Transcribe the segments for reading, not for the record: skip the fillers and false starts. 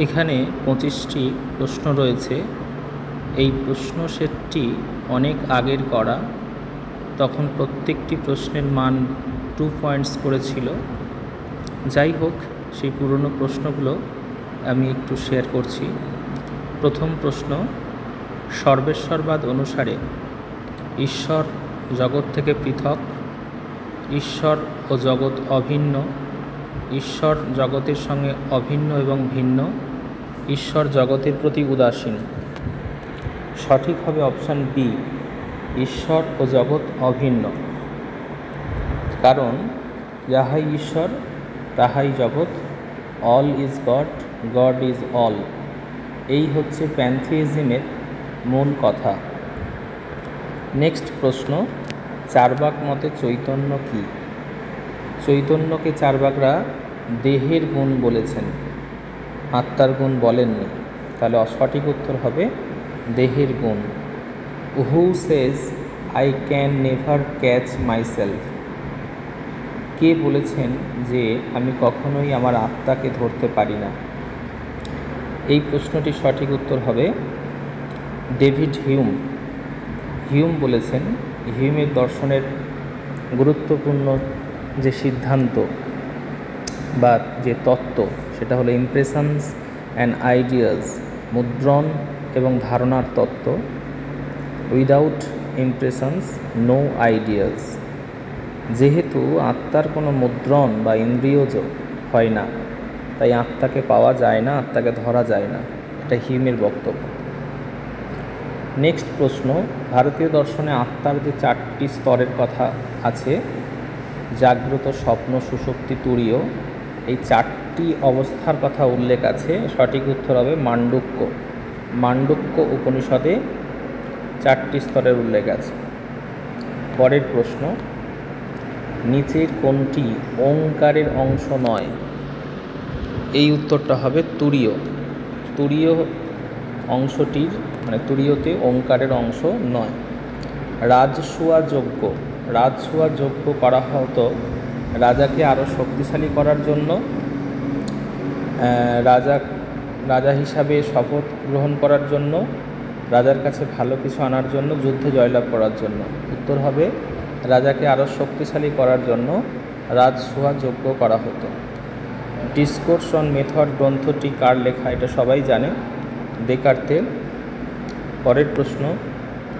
এখানে 25টি প্রশ্ন রয়েছে। এই প্রশ্ন সেটটি অনেক আগের করা, তখন প্রত্যেকটি প্রশ্নের মান 2 পয়েন্টস করে ছিল। যাই হোক, সেই পুরনো প্রশ্নগুলো আমি একটু শেয়ার করছি। প্রথম প্রশ্ন, সর্বেশ্বরবাদ অনুসারে ঈশ্বর জগৎ থেকে পৃথক, ঈশ্বর ও জগৎ অভিন্ন, ঈশ্বর জগতের সঙ্গে অভিন্ন এবং ভিন্ন, ঈশ্বর জগতের প্রতি উদাসীন। সঠিক হবে অপশান বি, ঈশ্বর ও জগৎ অভিন্ন। কারণ যাহাই ঈশ্বর তাহাই জগৎ, all is god, god is all. এই হচ্ছে প্যান্থিইজমের মূল কথা। নেক্সট প্রশ্ন, চার্বাক মতে চৈতন্য কি? চৈতন্যকে চার্বাকরা দেহের গুণ বলেছেন, আত্মার গুণ বলেননি। তাহলে সঠিক উত্তর হবে দেহের গুণ। Who says I can never catch myself? কে বলেছেন যে আমি কখনোই আমার আত্মাকে ধরতে পারি না? এই প্রশ্নটির সঠিক উত্তর হবে ডেভিড হিউম। হিউম বলেছেন, হিউমের দর্শনের গুরুত্বপূর্ণ যে সিদ্ধান্ত বা যে তত্ত্ব, সেটা হলো ইমপ্রেশনস অ্যান্ড আইডিয়াস, মুদ্রণ এবং ধারণার তত্ত্ব। Without impressions no ideas. যেহেতু আত্মার কোনো মুদ্রণ বা ইন্দ্রিয়জ হয় না, তাই আত্মাকে পাওয়া যায় না, আত্মাকে ধরা যায় না। এটা হিউমের বক্তব্য। নেক্সট প্রশ্ন, ভারতীয় দর্শনে আত্মার যে 4টি স্তরের কথা আছে, জাগ্রত, স্বপ্ন, সুষুপ্তি, তুরীয়, এই 4টি অবস্থার কথা উল্লেখ আছে। সঠিক উত্তর হবে মান্ডুক্য। মান্ডুক্য উপনিষদে 4টি স্তরের উল্লেখ আছে। পরের প্রশ্ন, নিচের কোনটি ওঙ্কারের অংশ নয়? এই উত্তরটা হবে তুরীয়। তুরীয় অংশটির তুরীয়তে ওঙ্কারের অংশ নয়। রাজসূয়া যজ্ঞ, রাজসূয়া যজ্ঞ করা হতো রাজাকে আরও শক্তিশালী করার জন্য, রাজা হিসাবে শপথ গ্রহণ করার জন্য, রাজার কাছে ভালো কিছু আনার জন্য, যুদ্ধে জয়লাভ করার জন্য। উত্তর হবে রাজাকে আরও শক্তিশালী করার জন্য রাজসূয়া যজ্ঞ করা হতো। ডিসকোর্স অন মেথড গ্রন্থটি কার লেখা? এটা সবাই জানে, ডেকার্তের। পরের প্রশ্ন,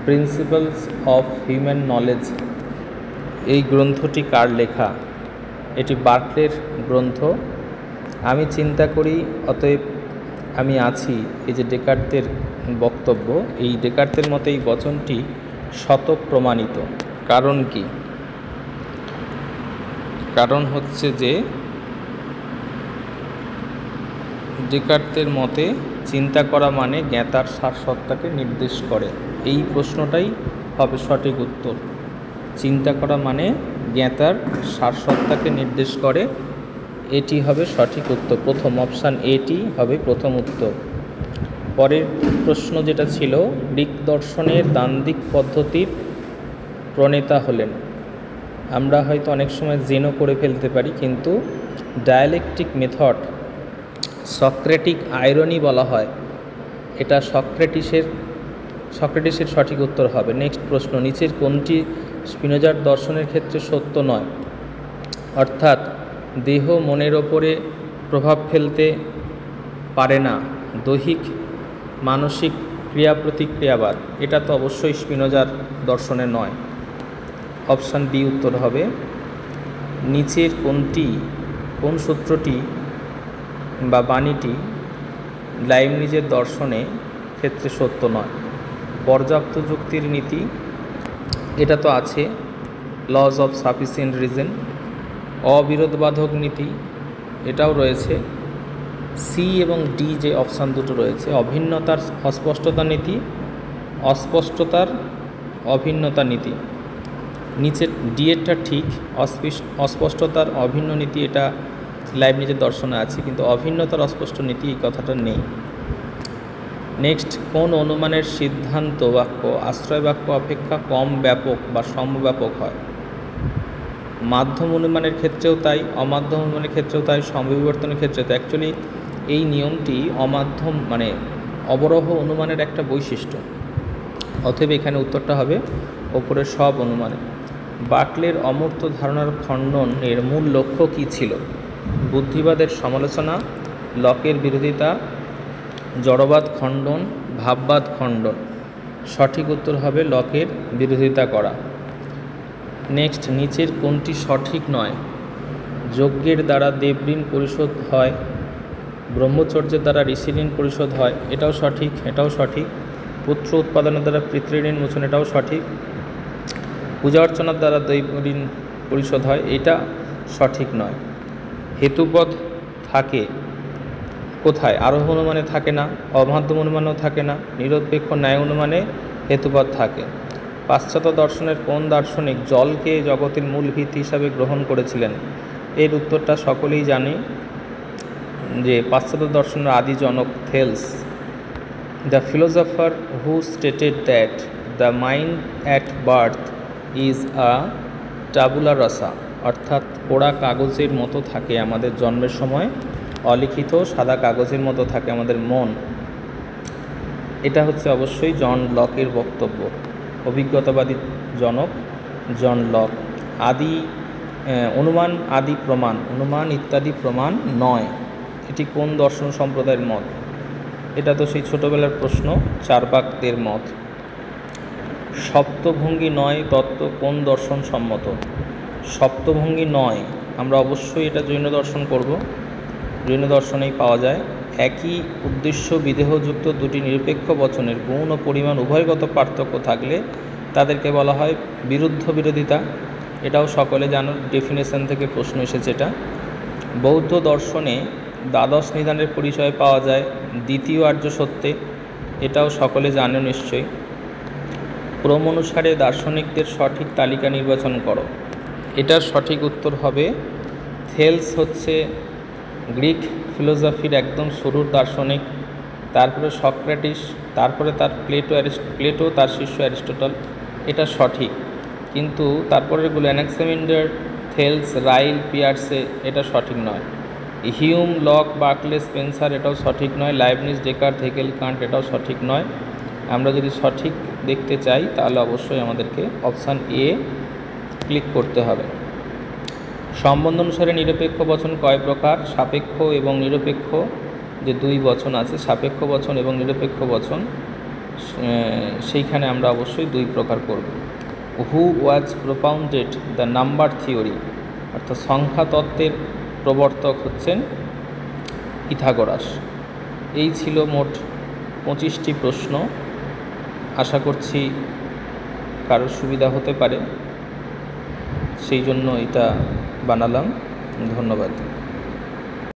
প্রিন্সিপালস অফ হিউম্যান নলেজ, এই গ্রন্থটি কার লেখা? এটি বার্কলের গ্রন্থ। আমি চিন্তা করি অতএব আমি আছি, এই যে ডেকার্তের বক্তব্য, এই ডেকার্তের মতে এই বচনটি শতক প্রমাণিত। কারণ কি? কারণ হচ্ছে যে ডেকার্তের মতে চিন্তা করা মানে জ্ঞাতার সারসত্তাকে নির্দেশ করে। এই প্রশ্নটাই হবে সঠিক উত্তর। চিন্তা করা মানে জ্ঞাতার সারসত্তাকে নির্দেশ করে, এটি হবে সঠিক উত্তর। প্রথম অপশান এটি হবে প্রথম উত্তর। পরের প্রশ্ন যেটা ছিল, গ্রিক দর্শনের দ্বান্দ্বিক পদ্ধতির প্রণেতা হলেন। আমরা হয়তো অনেক সময় জেনও করে ফেলতে পারি, কিন্তু ডায়ালেকটিক মেথড, সক্রেটিক আইরনি বলা হয়, এটা সক্রেটিসের সঠিক উত্তর হবে। নেক্সট প্রশ্ন, নিচের কোনটি স্পিনোজার দর্শনের ক্ষেত্রে সত্য নয়? অর্থাৎ দেহ মনের ওপরে প্রভাব ফেলতে পারে না, দৈহিক মানসিক ক্রিয়া প্রতিক্রিয়াবাদ, এটা তো অবশ্যই স্পিনোজার দর্শনে নয়। অপশান বি উত্তর হবে। নিচের কোন সূত্রটি বা বাণীটি লাইবনিজের দর্শনে ক্ষেত্রে সত্য নয়? পর্যাপ্ত যুক্তির নীতি, এটা তো আছে, লজ অফ সাফিসিয়েন্ট রিজন। অবিরোধবাধক নীতি, এটাও রয়েছে। সি এবং ডি যে অপশান দুটো রয়েছে, অভিন্নতার অস্পষ্টতা নীতি, অস্পষ্টতার অভিন্নতা নীতি। নিচের ডি এরটা ঠিক, অস্পষ্টতার অভিন্ন নীতি এটা লাইবনিজের দর্শনে আছে, কিন্তু অভিন্নতার অস্পষ্ট নীতি এই কথাটা নেই। নেক্সট, কোন অনুমানের সিদ্ধান্ত বাক্য আশ্রয় বাক্য অপেক্ষা কম ব্যাপক বা সমব্যাপক হয়? মাধ্যম অনুমানের ক্ষেত্রেও তাই, অমাধ্যম অনুমানের ক্ষেত্রেও তাই, সমবিবর্তনের ক্ষেত্রে তো। অ্যাকচুয়ালি এই নিয়মটি অমাধ্যম মানে অবরোহ অনুমানের একটা বৈশিষ্ট্য। অতএব এখানে উত্তরটা হবে ওপরের সব অনুমানে। বার্কলের অমূর্ত ধারণার খণ্ডনের মূল লক্ষ্য কী ছিল? বুদ্ধিবাদের সমালোচনা, লকের বিরোধিতা, জড়বাদ খণ্ডন, ভাববাদ খণ্ডন। সঠিক উত্তর হবে লকের বিরোধিতা করা। নেক্সট, নিচের কোনটি সঠিক নয়? যজ্ঞের দ্বারা দেবঋণ পরিশোধ হয়, ব্রহ্মচর্যের দ্বারা ঋষিঋণ পরিশোধ হয়, এটাও সঠিক, এটাও সঠিক। পুত্র উৎপাদনের দ্বারা পিতৃঋণ মোচন, এটাও সঠিক। পূজা অর্চনার দ্বারা দৈব ঋণ পরিশোধ হয়, এটা সঠিক নয়। হেতুপদ থাকে কোথায়? আরোহ অনুমানে থাকে না, অমাধ্যম অনুমানেও থাকে না, নিরপেক্ষ ন্যায় অনুমানে হেতুপদ থাকে। পাশ্চাত্য দর্শনের কোন দার্শনিক জলকে জগতের মূল ভিত্তি হিসাবে গ্রহণ করেছিলেন? এর উত্তরটা সকলেই জানি যে পাশ্চাত্য দর্শনের আদি জনক Thales. The philosopher who stated that the mind at birth is a tabula rasa, অর্থাৎ পোড়া কাগজের মতো থাকে আমাদের জন্মের সময়, অলিখিত সাদা কাগজের মতো থাকে আমাদের মন। এটা হচ্ছে অবশ্যই জন লকের বক্তব্য, অভিজ্ঞতাবাদী জনক জন লক। আদি অনুমান আদি প্রমাণ, অনুমান ইত্যাদি প্রমাণ নয়, এটি কোন দর্শন সম্প্রদায়ের মত? এটা তো সেই ছোটোবেলার প্রশ্ন, চার্বাকদের মত। সপ্তভঙ্গি নয় তত্ত্ব কোন দর্শন সম্মত? সপ্তভঙ্গি নয়, আমরা অবশ্যই এটা জৈন দর্শন করব, জৈন দর্শনেই পাওয়া যায়। একই উদ্দেশ্য বিদেহযুক্ত দুটি নিরপেক্ষ বচনের গুণ ও পরিমাণ উভয়গত পার্থক্য থাকলে তাদেরকে বলা হয় বিরুদ্ধ বিরোধিতা, এটাও সকলে জানো, ডেফিনেশন থেকে প্রশ্ন এসেছে এটা। বৌদ্ধ দর্শনে দ্বাদশ নিদানের পরিচয় পাওয়া যায় দ্বিতীয় আর্য সত্যে, এটাও সকলে জানো নিশ্চয়ই। ক্রম অনুসারে দার্শনিকদের সঠিক তালিকা নির্বাচন করো। এটার সঠিক উত্তর হবে থেলস হচ্ছে গ্রিক ফিলোসফির একদম শুরুর দার্শনিক, তারপরে সক্রেটিস, তারপরে তার প্লেটো, তার শিষ্য অ্যারিস্টটল, এটা সঠিক। কিন্তু তারপরেরগুলো অ্যানাক্সিমেন্ডার, থেলস, রাইল, পিয়ার্সে, এটা সঠিক নয়। হিউম, লক, বার্কলে, স্পেন্সার, এটাও সঠিক নয়। লাইবনিজ, ডেকার্ট, হেগেল, কান্ট, এটাও সঠিক নয়। আমরা যদি সঠিক দেখতে চাই তাহলে অবশ্যই আমাদেরকে অপশান এ ক্লিক করতে হবে। সম্বন্ধ অনুসারে নিরপেক্ষ বচন কয় প্রকার? সাপেক্ষ এবং নিরপেক্ষ যে দুই বচন আছে, সাপেক্ষ বচন এবং নিরপেক্ষ বচন, সেইখানে আমরা অবশ্যই দুই প্রকার করব। হু ওয়াজ প্রপাউন্ডেড দ্য নাম্বার থিওরি, অর্থাৎ সংখ্যা তত্ত্বের প্রবর্তক হচ্ছেন পিথাগোরাস। এই ছিল মোট 25টি প্রশ্ন। আশা করছি কারোর সুবিধা হতে পারে, সেই জন্য এটা বানালাম। ধন্যবাদ।